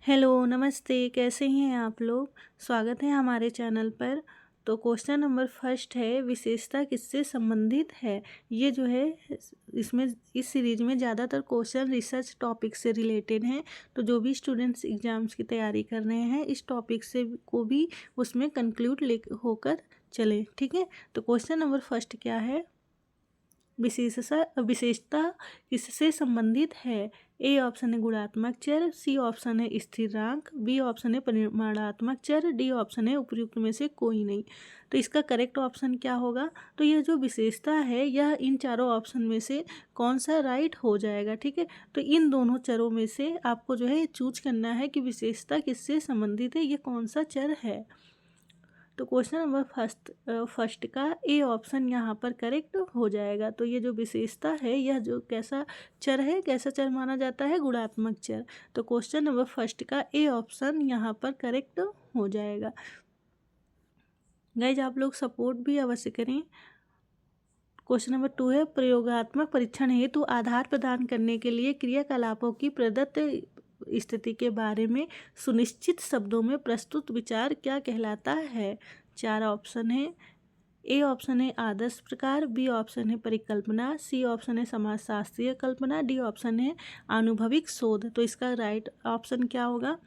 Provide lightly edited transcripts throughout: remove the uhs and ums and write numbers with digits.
Hello, नमस्ते, कैसे हैं आप लोग? स्वागत है हमारे चैनल पर। तो क्वेश्चन नंबर फर्स्ट है, विशेषता किससे संबंधित है? ये जो है इसमें इस सीरीज में ज़्यादातर क्वेश्चन रिसर्च टॉपिक से रिलेटेड हैं। तो जो भी स्टूडेंट्स एग्जाम्स की तैयारी कर रहे हैं इस टॉपिक से को भी उसमें कंक्लूड ले होकर चले, ठीक है। तो क्वेश्चन नंबर फर्स्ट क्या है? विशेषता किससे संबंधित है? ए ऑप्शन है गुणात्मक चर, सी ऑप्शन है स्थिरांक, बी ऑप्शन है परिमाणात्मक चर, डी ऑप्शन है उपयुक्त में से कोई नहीं। तो इसका करेक्ट ऑप्शन क्या होगा? तो यह जो विशेषता है यह इन चारों ऑप्शन में से कौन सा राइट हो जाएगा, ठीक है। तो इन दोनों चरों में से आपको जो है चूज करना है कि विशेषता किससे संबंधित है, ये कौन सा चर है। तो क्वेश्चन नंबर फर्स्ट का ए ऑप्शन यहाँ पर करेक्ट हो जाएगा। तो ये जो विशेषता है यह जो कैसा चर है, कैसा चर माना जाता है? गुणात्मक चर। तो क्वेश्चन नंबर फर्स्ट का ए ऑप्शन यहाँ पर करेक्ट हो जाएगा। गाइज आप लोग सपोर्ट भी अवश्य करें। क्वेश्चन नंबर 2 है, प्रयोगात्मक परीक्षण हेतु आधार प्रदान करने के लिए क्रियाकलापों की प्रदत्त स्थिति के बारे में सुनिश्चित शब्दों में प्रस्तुत विचार क्या कहलाता है? 4 ऑप्शन है। ए ऑप्शन है आदर्श प्रकार, बी ऑप्शन है परिकल्पना, सी ऑप्शन है समाजशास्त्रीय कल्पना, डी ऑप्शन है आनुभविक शोध। तो इसका राइट ऑप्शन क्या होगा?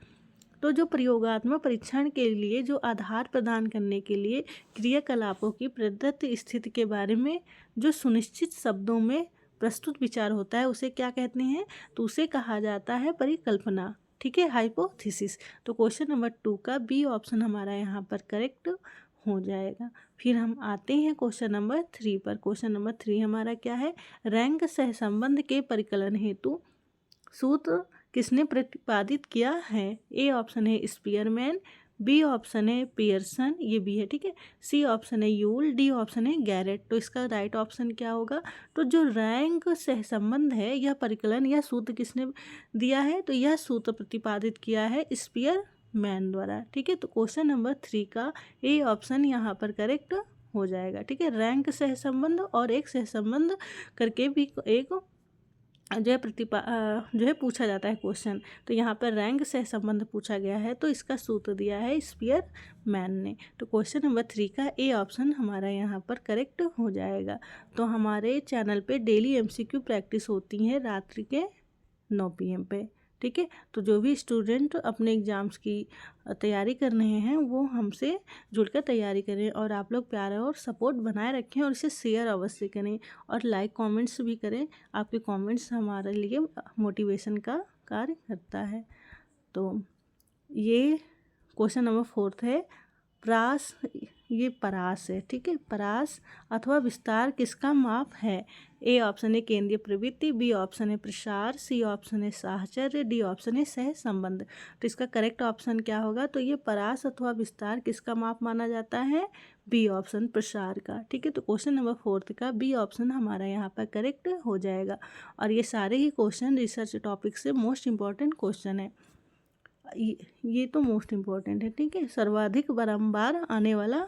तो जो प्रयोगात्मक परीक्षण के लिए जो आधार प्रदान करने के लिए क्रियाकलापों की प्रदत्त स्थिति के बारे में जो सुनिश्चित शब्दों में प्रस्तुत विचार होता है उसे क्या कहते हैं? तो उसे कहा जाता है परिकल्पना, ठीक है, हाइपोथेसिस। तो क्वेश्चन नंबर 2 का बी ऑप्शन हमारा यहाँ पर करेक्ट हो जाएगा। फिर हम आते हैं क्वेश्चन नंबर 3 पर। क्वेश्चन नंबर 3 हमारा क्या है? रैंक सहसंबंध के परिकलन हेतु सूत्र किसने प्रतिपादित किया है? ए ऑप्शन है स्पीयरमैन, बी ऑप्शन है पियर्सन, ये भी है, ठीक है, सी ऑप्शन है यूल, डी ऑप्शन है गैरेट। तो इसका राइट ऑप्शन क्या होगा? तो जो रैंक सहसंबंध है यह परिकलन यह सूत्र किसने दिया है? तो यह सूत्र प्रतिपादित किया है स्पीयरमैन द्वारा, ठीक है। तो क्वेश्चन नंबर 3 का ए ऑप्शन यहाँ पर करेक्ट हो जाएगा, ठीक है। रैंक सहसंबंध और एक सहसंबंध करके भी एक जो है जो है पूछा जाता है क्वेश्चन। तो यहाँ पर रैंक से संबंध पूछा गया है तो इसका सूत्र दिया है स्पीयर मैन ने। तो क्वेश्चन नंबर 3 का ए ऑप्शन हमारा यहाँ पर करेक्ट हो जाएगा। तो हमारे चैनल पे डेली एमसीक्यू प्रैक्टिस होती है रात्रि के 9 PM पे, ठीक है। तो जो भी स्टूडेंट अपने एग्ज़ाम्स की तैयारी कर रहे हैं वो हमसे जुड़कर तैयारी करें और आप लोग प्यार और सपोर्ट बनाए रखें और इसे शेयर अवश्य करें और लाइक कमेंट्स भी करें। आपके कमेंट्स हमारे लिए मोटिवेशन का कार्य करता है। तो ये क्वेश्चन नंबर 4 है, प्रास, ये परास है, ठीक है। परास अथवा विस्तार किसका माप है? ए ऑप्शन है केंद्रीय प्रवृत्ति, बी ऑप्शन है प्रसार, सी ऑप्शन है साहचर्य, डी ऑप्शन है सह संबंध। तो इसका करेक्ट ऑप्शन क्या होगा? तो ये परास अथवा विस्तार किसका माप माना जाता है? बी ऑप्शन प्रसार का, ठीक है। तो क्वेश्चन नंबर 4 का बी ऑप्शन हमारा यहाँ पर करेक्ट हो जाएगा। और ये सारे ही क्वेश्चन रिसर्च टॉपिक से मोस्ट इम्पॉर्टेंट क्वेश्चन है। ये तो मोस्ट इम्पॉर्टेंट है, ठीक है। सर्वाधिक बारंबार आने वाला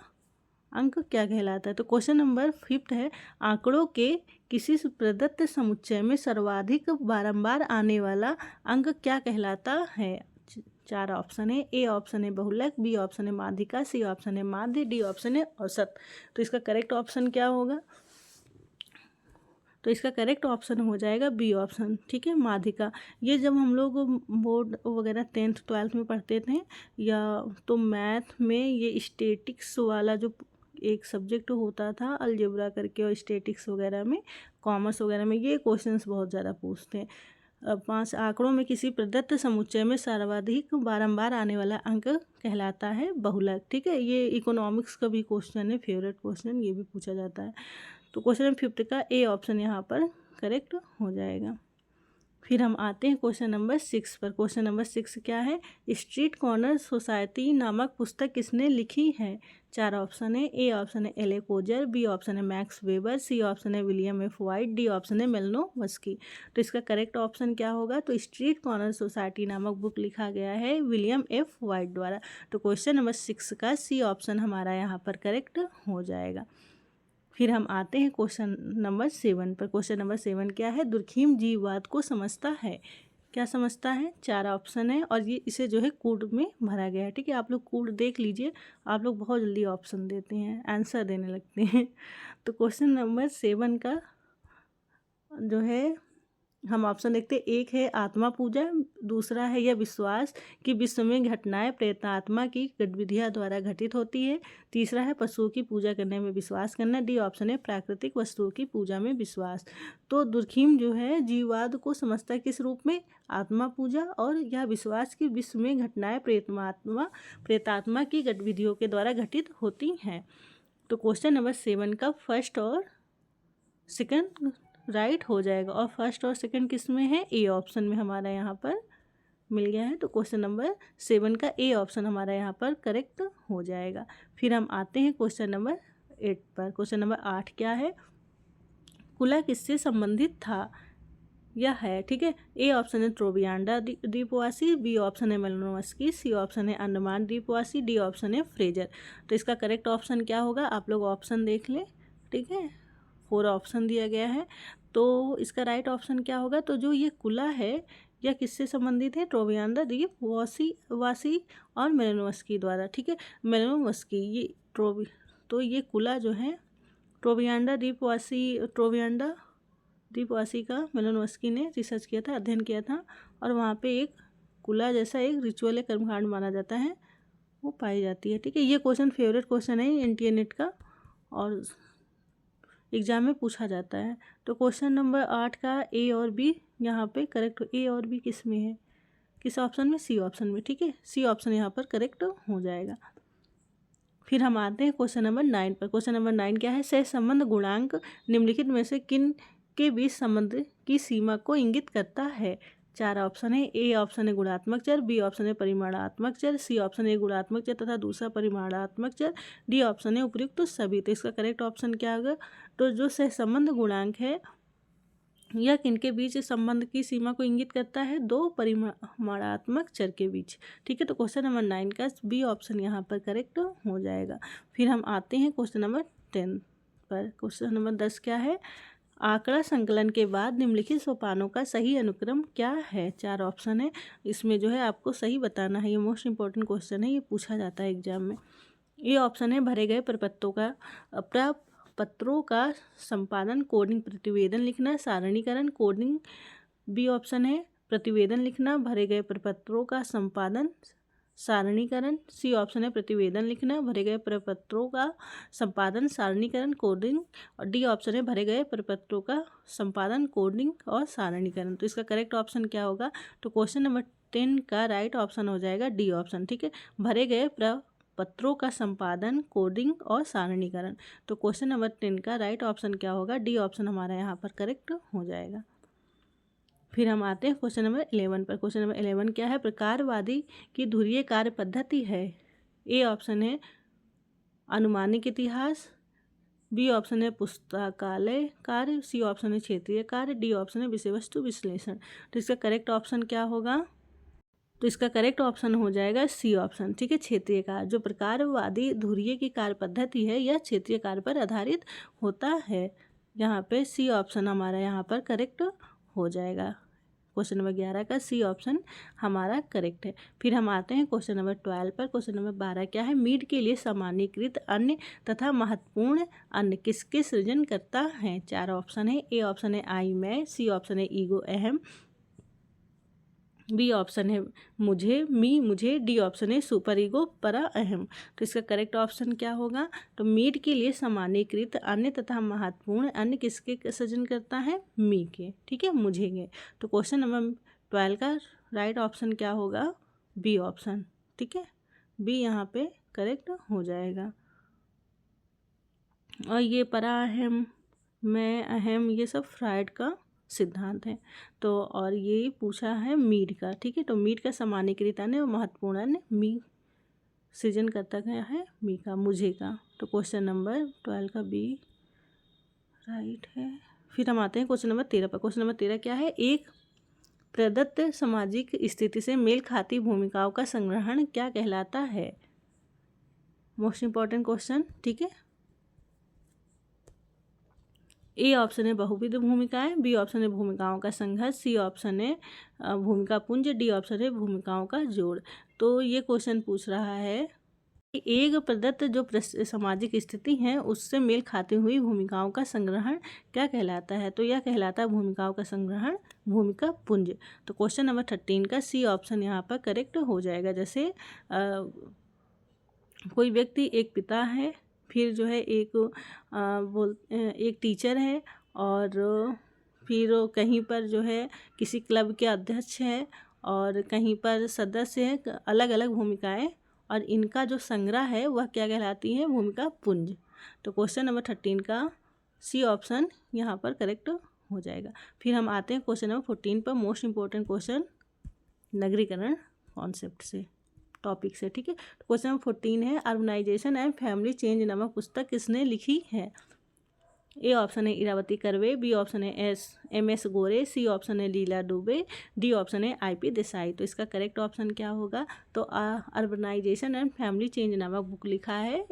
अंक क्या कहलाता है? तो क्वेश्चन नंबर 5 है, आंकड़ों के किसी प्रदत्त समुच्चय में सर्वाधिक बारंबार आने वाला अंक क्या कहलाता है? 4 ऑप्शन है। ए ऑप्शन है बहुलक, बी ऑप्शन है माध्यिका, सी ऑप्शन है माध्य, डी ऑप्शन है औसत। तो इसका करेक्ट ऑप्शन क्या होगा? तो इसका करेक्ट ऑप्शन हो जाएगा बी ऑप्शन, ठीक है, माध्यिका। ये जब हम लोग बोर्ड वगैरह 10th 12th में पढ़ते थे या तो मैथ में ये स्टैटिक्स वाला जो एक सब्जेक्ट होता था अलजेब्रा करके, और स्टैटिक्स वगैरह में, कॉमर्स वगैरह में ये क्वेश्चंस बहुत ज़्यादा पूछते हैं। 5 आंकड़ों में किसी प्रदत्त समुच्चय में सर्वाधिक बारंबार आने वाला अंक कहलाता है बहुलक, ठीक है। ये इकोनॉमिक्स का भी क्वेश्चन है, फेवरेट क्वेश्चन, ये भी पूछा जाता है। तो क्वेश्चन नंबर 5 का ए ऑप्शन यहाँ पर करेक्ट हो जाएगा। फिर हम आते हैं क्वेश्चन नंबर 6 पर। क्वेश्चन नंबर 6 क्या है? स्ट्रीट कॉर्नर सोसाइटी नामक पुस्तक किसने लिखी है? 4 ऑप्शन है। ए ऑप्शन है एले कोजर, बी ऑप्शन है मैक्स वेबर, सी ऑप्शन है William F white, D option है मेलनोवस्की। तो इसका करेक्ट ऑप्शन क्या होगा? तो स्ट्रीट कॉर्नर सोसाइटी नामक बुक लिखा गया है विलियम एफ वाइट द्वारा। तो क्वेश्चन नंबर 6 का सी ऑप्शन हमारा यहाँ पर करेक्ट हो जाएगा। फिर हम आते हैं क्वेश्चन नंबर 7 पर। क्वेश्चन नंबर 7 क्या है? दुर्खिम जीववाद को समझता है। क्या समझता है, 4 ऑप्शन है और ये इसे जो है कोड में भरा गया है। ठीक है, आप लोग कोड देख लीजिए, आप लोग बहुत जल्दी ऑप्शन देते हैं, आंसर देने लगते हैं। तो क्वेश्चन नंबर 7 का जो है हम ऑप्शन देखते हैं। एक है आत्मा पूजा, दूसरा है यह विश्वास कि विश्व में घटनाएं प्रेतात्मा की गतिविधियां द्वारा घटित होती है, तीसरा है पशुओं की पूजा करने में विश्वास करना, डी ऑप्शन है प्राकृतिक वस्तुओं की पूजा में विश्वास। तो दुर्खिम जो है जीववाद को समझता है किस रूप में, आत्मा पूजा और यह विश्वास कि विश्व में घटनाएं प्रेतात्मा की गतिविधियों के द्वारा घटित होती हैं। तो क्वेश्चन नंबर 7 का फर्स्ट और सेकंड राइट हो जाएगा, और फर्स्ट और सेकंड किस में है, ए ऑप्शन में हमारा यहाँ पर मिल गया है। तो क्वेश्चन नंबर 7 का ए ऑप्शन हमारा यहाँ पर करेक्ट हो जाएगा। फिर हम आते हैं क्वेश्चन नंबर 8 पर। क्वेश्चन नंबर 8 क्या है, कुला किससे संबंधित था, यह है। ठीक है, ए ऑप्शन है ट्रोबियांडा द्वीपवासी, बी ऑप्शन है मेलानोव्स्की, सी ऑप्शन है अंडमान द्वीपवासी, डी ऑप्शन है फ्रेजर। तो इसका करेक्ट ऑप्शन क्या होगा, आप लोग ऑप्शन देख लें। ठीक है, 4 ऑप्शन दिया गया है, तो इसका राइट ऑप्शन क्या होगा, तो जो ये कुला है यह किससे संबंधित है, ट्रोबियांडा द्वीपवासी और मेलानोव्स्की द्वारा। ठीक है, मेलानोव्स्की ये तो ये कुला जो है ट्रोबियांडा द्वीपवासी का मेलानोव्स्की ने रिसर्च किया था, अध्ययन किया था, और वहाँ पे एक कुला जैसा एक रिचुअल कर्मकांड माना जाता है वो पाई जाती है। ठीक है, ये क्वेश्चन फेवरेट क्वेश्चन है एनटीए नेट का और एग्जाम में पूछा जाता है। तो क्वेश्चन नंबर 8 का ए और बी यहाँ पे करेक्ट, ए और बी किस में है, किस ऑप्शन में, सी ऑप्शन में। ठीक है, सी ऑप्शन यहाँ पर करेक्ट हो जाएगा। फिर हम आते हैं क्वेश्चन नंबर 9 पर। क्वेश्चन नंबर 9 क्या है, सहसंबंध गुणांक निम्नलिखित में से किन के बीच संबंध की सीमा को इंगित करता है। 4 ऑप्शन है, ए ऑप्शन है गुणात्मक चर, बी ऑप्शन है परिमाणात्मक चर, सी ऑप्शन है गुणात्मक चर तथा दूसरा परिमाणात्मक चर, डी ऑप्शन है उपयुक्त सभी। तो इसका करेक्ट ऑप्शन क्या होगा, तो जो सहसंबंध गुणांक है यह किनके बीच संबंध की सीमा को इंगित करता है, 2 परिमाणात्मक चर के बीच। ठीक है, तो क्वेश्चन नंबर 9 का बी ऑप्शन यहाँ पर करेक्ट हो जाएगा। फिर हम आते हैं क्वेश्चन नंबर 10 पर। क्वेश्चन नंबर 10 क्या है, आंकड़ा संकलन के बाद निम्नलिखित सोपानों का सही अनुक्रम क्या है। 4 ऑप्शन है, इसमें जो है आपको सही बताना है, ये मोस्ट इंपॉर्टेंट क्वेश्चन है, ये पूछा जाता है एग्जाम में। ये ऑप्शन है भरे गए प्रपत्रों का संपादन, कोडिंग, प्रतिवेदन लिखना, सारणीकरण, कोडिंग। बी ऑप्शन है प्रतिवेदन लिखना, भरे गए प्रपत्रों का संपादन, सारणीकरण। सी ऑप्शन है प्रतिवेदन लिखना, भरे गए प्रपत्रों का संपादन, सारणीकरण, कोडिंग। और डी ऑप्शन है भरे गए प्रपत्रों का संपादन, कोडिंग और सारणीकरण। तो इसका करेक्ट ऑप्शन क्या होगा, तो क्वेश्चन नंबर 10 का राइट ऑप्शन हो जाएगा डी ऑप्शन। ठीक है, भरे गए पत्रों का संपादन, कोडिंग और सारणीकरण। तो क्वेश्चन नंबर 10 का राइट ऑप्शन क्या होगा, डी ऑप्शन हमारा यहाँ पर करेक्ट हो जाएगा। फिर हम आते हैं क्वेश्चन नंबर 11 पर। क्वेश्चन नंबर 11 क्या है, प्रकारवादी की धुरीय कार्य पद्धति है। ए ऑप्शन है अनुमानिक इतिहास, बी ऑप्शन है पुस्तकालय कार्य, सी ऑप्शन है क्षेत्रीय कार्य, डी ऑप्शन है विषय वस्तु विश्लेषण। तो इसका करेक्ट ऑप्शन क्या होगा, तो इसका करेक्ट ऑप्शन हो जाएगा सी ऑप्शन। ठीक है, क्षेत्रीय कार्य। जो प्रकारवादी धुरीय की कार्य पद्धति है यह क्षेत्रीय कार्य पर आधारित होता है। यहाँ पे सी ऑप्शन हमारा यहाँ पर करेक्ट हो जाएगा। क्वेश्चन नंबर 11 का सी ऑप्शन हमारा करेक्ट है। फिर हम आते हैं क्वेश्चन नंबर 12 पर। क्वेश्चन नंबर 12 क्या है, मीड के लिए सामान्यीकृत अन्य तथा महत्वपूर्ण अन्य किसके सृजन करता है। 4 ऑप्शन है, ए ऑप्शन है आई मैं, सी ऑप्शन है ईगो अहम, बी ऑप्शन है मुझे, डी ऑप्शन है सुपर ईगो परा अहम। तो इसका करेक्ट ऑप्शन क्या होगा, तो मीड के लिए सामान्यीकृत अन्य तथा महत्वपूर्ण अन्य किसके सृजन करता है, मी के। ठीक है, मुझे के। तो क्वेश्चन नंबर 12 का राइट ऑप्शन क्या होगा, बी ऑप्शन। ठीक है, बी यहाँ पे करेक्ट हो जाएगा। और ये परा अहम, मैं अहम, ये सब फ्राइड का सिद्धांत है। तो और ये पूछा है मीड का। ठीक है, तो मीड का सामान्यीकृत अन्य और महत्वपूर्ण अन्य मी सृजन करता गया है, मी का, मुझे का। तो क्वेश्चन नंबर 12 का बी राइट है। फिर हम आते हैं क्वेश्चन नंबर 13 पर। क्वेश्चन नंबर 13 क्या है, एक प्रदत्त सामाजिक स्थिति से मेल खाती भूमिकाओं का संग्रहण क्या कहलाता है। Most important question. ठीक है, ए ऑप्शन है बहुविध भूमिकाएं, बी ऑप्शन है भूमिकाओं का संघर्ष, सी ऑप्शन है भूमिका पुंज, डी ऑप्शन है भूमिकाओं का जोड़। तो ये क्वेश्चन पूछ रहा है कि एक प्रदत्त जो सामाजिक स्थिति है उससे मेल खाती हुई भूमिकाओं का संग्रहण क्या कहलाता है? तो यह कहलाता है भूमिकाओं का संग्रहण भूमिका पुंज। तो क्वेश्चन नंबर 13 का सी ऑप्शन यहाँ पर करेक्ट हो जाएगा। जैसे कोई व्यक्ति एक पिता है, फिर जो है एक टीचर है, और फिर कहीं पर जो है किसी क्लब के अध्यक्ष है, और कहीं पर सदस्य है, अलग अलग भूमिकाएं, और इनका जो संग्रह है वह क्या कहलाती है? भूमिका पुंज। तो क्वेश्चन नंबर 13 का सी ऑप्शन यहाँ पर करेक्ट हो जाएगा। फिर हम आते हैं क्वेश्चन नंबर 14 पर, मोस्ट इंपॉर्टेंट क्वेश्चन नगरीकरण कॉन्सेप्ट से, टॉपिक से, ठीक है। क्वेश्चन नंबर 14 है अर्बनाइजेशन एंड फैमिली चेंज नामक पुस्तक किसने लिखी है? ए ऑप्शन है इरावती कर्वे, बी ऑप्शन है MS गोरे, सी ऑप्शन है लीला दुबे, डी ऑप्शन है IP देसाई। तो इसका करेक्ट ऑप्शन क्या होगा? तो अर्बनाइजेशन एंड फैमिली चेंज नामक बुक लिखा है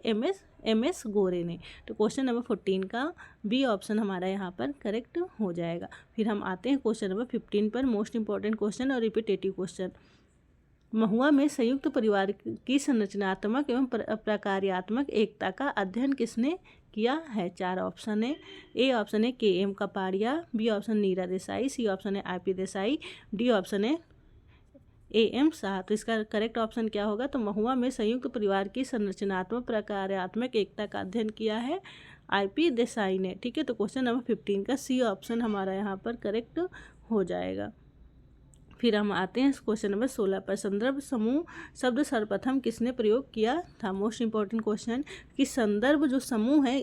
MS गोरे ने। तो क्वेश्चन नंबर 14 का बी ऑप्शन हमारा यहाँ पर करेक्ट हो जाएगा। फिर हम आते हैं क्वेश्चन नंबर 15 पर, मोस्ट इंपॉर्टेंट क्वेश्चन और रिपीटेटिव क्वेश्चन। महुआ में संयुक्त परिवार की संरचनात्मक एवं प्रकार्यात्मक एकता का अध्ययन किसने किया है? 4 ऑप्शन है। ए ऑप्शन है KM कपाड़िया, बी ऑप्शन नीरा देसाई, सी ऑप्शन है IP देसाई, डी ऑप्शन है AM शाह। तो इसका करेक्ट ऑप्शन क्या होगा? तो महुआ में संयुक्त परिवार की संरचनात्मक प्रकार्यात्मक एकता का अध्ययन किया है IP देसाई ने, ठीक है। तो क्वेश्चन नंबर 15 का सी ऑप्शन हमारा यहाँ पर करेक्ट हो जाएगा। फिर हम आते हैं क्वेश्चन नंबर 16 पर, संदर्भ समूह शब्द सर्वप्रथम किसने प्रयोग किया था? मोस्ट इंपॉर्टेंट क्वेश्चन कि संदर्भ जो समूह है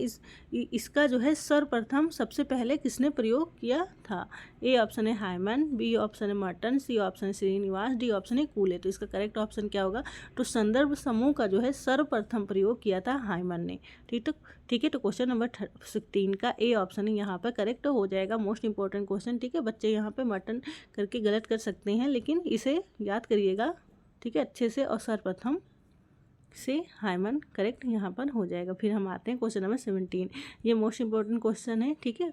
इसका जो है सर्वप्रथम सबसे पहले किसने प्रयोग किया था? ए ऑप्शन है हायमन, बी ऑप्शन है मर्टन, सी ऑप्शन है श्रीनिवास, डी ऑप्शन है कूले। तो इसका करेक्ट ऑप्शन क्या होगा? तो संदर्भ समूह का जो है सर्वप्रथम प्रयोग किया था हायमन ने, ठीक है। तो क्वेश्चन नंबर 16 का ए ऑप्शन यहाँ पर करेक्ट हो जाएगा। मोस्ट इंपॉर्टेंट क्वेश्चन, ठीक है। बच्चे यहाँ पे मर्टन करके गलत कर सकते हैं, लेकिन इसे याद करिएगा, ठीक है, अच्छे से। और सर्वप्रथम से हायमन करेक्ट यहाँ पर हो जाएगा। फिर हम आते हैं क्वेश्चन नंबर 17, ये मोस्ट इंपॉर्टेंट क्वेश्चन है, ठीक है।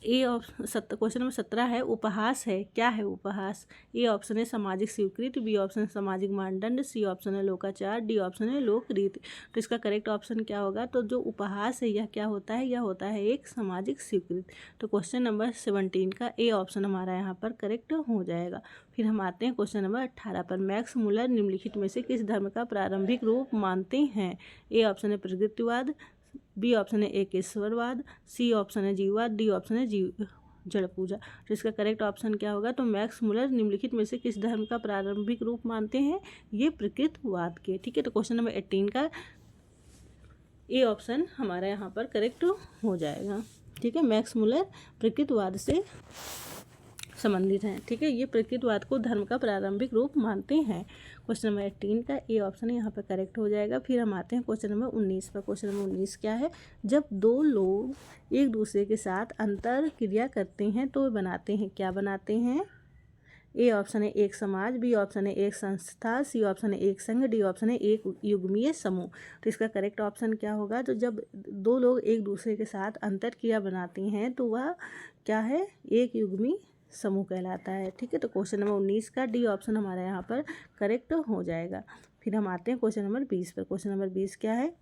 क्वेश्चन नंबर 17 है उपहास है, क्या है उपहास? ए ऑप्शन है सामाजिक स्वीकृति, बी ऑप्शन है सामाजिक मानदंड, सी ऑप्शन है लोकाचार, डी ऑप्शन है लोक रीति। तो इसका करेक्ट ऑप्शन क्या होगा? तो जो उपहास है यह क्या होता है? यह होता है एक सामाजिक स्वीकृति। तो क्वेश्चन नंबर 17 का ए ऑप्शन हमारा यहाँ पर करेक्ट हो जाएगा। फिर हम आते हैं क्वेश्चन नंबर 18 पर, मैक्स मुलर निम्नलिखित में से किस धर्म का प्रारंभिक रूप मानते हैं? ए ऑप्शन है प्रगतिवाद, बी ऑप्शन है एकेश्वरवाद, सी ऑप्शन है जीववाद, डी ऑप्शन है जड़ पूजा। तो इसका करेक्ट ऑप्शन क्या होगा? तो मैक्स मुलर निम्नलिखित में से किस धर्म का प्रारंभिक रूप मानते हैं? ये प्रकृतवाद के, ठीक है। तो क्वेश्चन नंबर 18 का ए ऑप्शन हमारा यहाँ पर करेक्ट हो जाएगा, ठीक है। मैक्स मुलर प्रकृतवाद से संबंधित हैं, ठीक है। ये प्रकृतवाद को धर्म का प्रारंभिक रूप मानते हैं। क्वेश्चन नंबर 18 का ए ऑप्शन यहाँ पर करेक्ट हो जाएगा। फिर हम आते हैं क्वेश्चन नंबर 19 पर। क्वेश्चन नंबर 19 क्या है? जब 2 लोग एक दूसरे के साथ अंतर क्रिया करते हैं तो वे बनाते हैं, क्या बनाते हैं? ए ऑप्शन है एक समाज, बी ऑप्शन है एक संस्था, सी ऑप्शन है एक संघ, डी ऑप्शन है एक युग्मीय समूह। तो इसका करेक्ट ऑप्शन क्या होगा? तो जब 2 लोग एक दूसरे के साथ अंतर क्रिया बनाते हैं तो वह क्या है? एक युग्मी समूह कहलाता है, ठीक है। तो क्वेश्चन नंबर 19 का डी ऑप्शन हमारा यहाँ पर करेक्ट हो जाएगा। फिर हम आते हैं क्वेश्चन नंबर 20 पर। क्वेश्चन नंबर 20 क्या है?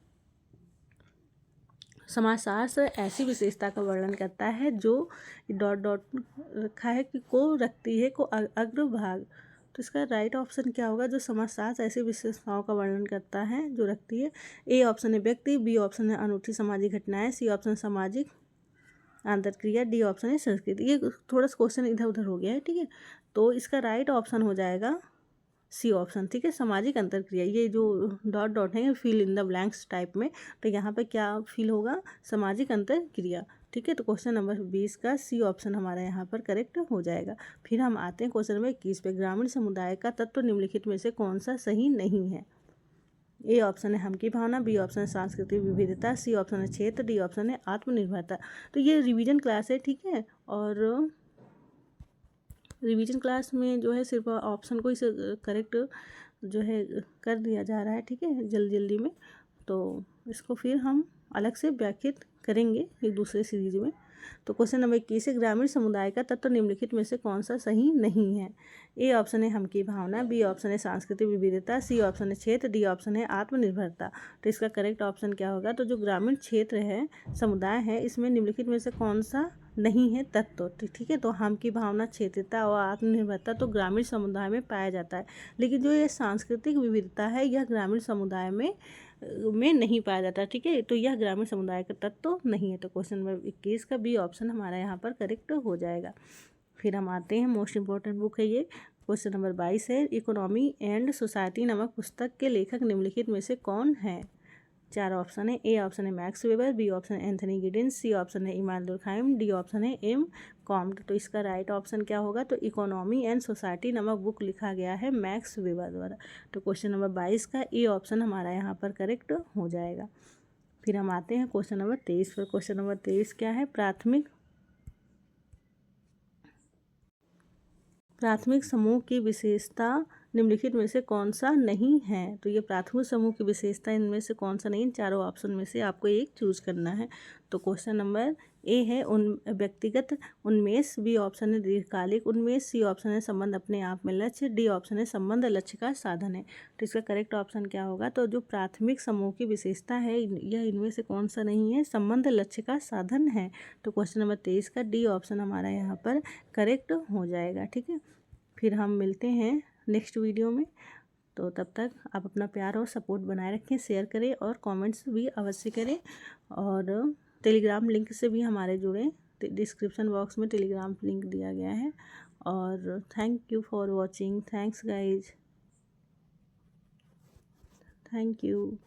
समाजशास्त्र ऐसी विशेषता का वर्णन करता है जो डॉट रखा है कि को रखती है को अग्रभाग। तो इसका राइट ऑप्शन क्या होगा? जो समाजशास्त्र ऐसी विशेषताओं का वर्णन करता है जो रखती है। ए ऑप्शन है व्यक्ति, बी ऑप्शन है अनूठी सामाजिक घटनाएं, सी ऑप्शन सामाजिक अंतरक्रिया, डी ऑप्शन है संस्कृति। ये थोड़ा सा क्वेश्चन इधर उधर हो गया है, ठीक है। तो इसका राइट ऑप्शन हो जाएगा सी ऑप्शन, ठीक है, सामाजिक अंतरक्रिया। ये जो डॉट है fill in the blanks type में, तो यहाँ पे क्या फिल होगा? सामाजिक अंतरक्रिया, ठीक है। तो क्वेश्चन नंबर 20 का सी ऑप्शन हमारा यहाँ पर करेक्ट हो जाएगा। फिर हम आते हैं क्वेश्चन नंबर 21 पे, ग्रामीण समुदाय का तत्व निम्नलिखित में से कौन सा सही नहीं है? ए ऑप्शन है हम की भावना, बी ऑप्शन है सांस्कृतिक विविधता, सी ऑप्शन है क्षेत्र, डी ऑप्शन है आत्मनिर्भरता। तो ये रिवीजन क्लास है, ठीक है, और रिवीजन क्लास में जो है सिर्फ ऑप्शन को ही करेक्ट जो है कर दिया जा रहा है, ठीक है, जल्दी जल्दी में। तो इसको फिर हम अलग से व्याख्यात करेंगे एक दूसरे सीरीज में। तो क्वेश्चन नंबर 21 है, ग्रामीण समुदाय का तत्व निम्नलिखित में से कौन सा सही नहीं है? ए ऑप्शन है हम की भावना, बी ऑप्शन है सांस्कृतिक विविधता, सी ऑप्शन है क्षेत्र, डी ऑप्शन है आत्मनिर्भरता। तो इसका करेक्ट ऑप्शन क्या होगा? तो जो ग्रामीण क्षेत्र है, समुदाय है, इसमें निम्नलिखित में से कौन सा नहीं है तत्व? ठीक है, तो हम की भावना, क्षेत्रता और आत्मनिर्भरता तो ग्रामीण समुदाय में पाया जाता है, लेकिन जो ये सांस्कृतिक विविधता है यह ग्रामीण समुदाय में नहीं पाया जाता। ठीक है, तो यह ग्रामीण समुदाय का तत्व तो नहीं है। तो क्वेश्चन नंबर 21 का बी ऑप्शन हमारा यहाँ पर करेक्ट हो जाएगा। फिर हम आते हैं, मोस्ट इंपॉर्टेंट बुक है ये। क्वेश्चन नंबर 22 है, इकोनॉमी एंड सोसाइटी नामक पुस्तक के लेखक निम्नलिखित में से कौन है? 4 ऑप्शन है। ए ऑप्शन है मैक्स वेबर, बी ऑप्शन है एंथनी गिडेंस, सी ऑप्शन है इमानुएल दुर्खाइम, डी ऑप्शन है एम कॉम्ट। तो इसका राइट ऑप्शन क्या होगा? तो इकोनॉमी एंड सोसाइटी नामक बुक लिखा गया है मैक्स वेबर द्वारा। तो क्वेश्चन नंबर 22 का ए ऑप्शन हमारा यहाँ पर करेक्ट हो जाएगा। फिर हम आते हैं क्वेश्चन नंबर 23 पर। क्वेश्चन नंबर 23 क्या है? प्राथमिक समूह की विशेषता निम्नलिखित में से कौन सा नहीं है? तो ये प्राथमिक समूह की विशेषता इनमें से कौन सा नहीं? चारों ऑप्शन में से आपको एक चूज करना है। तो क्वेश्चन नंबर ए है उन व्यक्तिगत उन्मेष, बी ऑप्शन है दीर्घकालिक उन्मेष, सी ऑप्शन है संबंध अपने आप में लक्ष्य, डी ऑप्शन है संबंध लक्ष्य का साधन है। तो इसका करेक्ट ऑप्शन क्या होगा? तो जो प्राथमिक समूह की विशेषता है यह इनमें से कौन सा नहीं है? संबंध लक्ष्य का साधन है। तो क्वेश्चन नंबर 23 का डी ऑप्शन हमारा यहाँ पर करेक्ट हो जाएगा। ठीक है, फिर हम मिलते हैं नेक्स्ट वीडियो में। तो तब तक आप अपना प्यार और सपोर्ट बनाए रखें, शेयर करें और कमेंट्स भी अवश्य करें, और टेलीग्राम लिंक से भी हमारे जुड़ें। डिस्क्रिप्शन बॉक्स में टेलीग्राम लिंक दिया गया है। और thank you for watching. Thanks guys, thank you.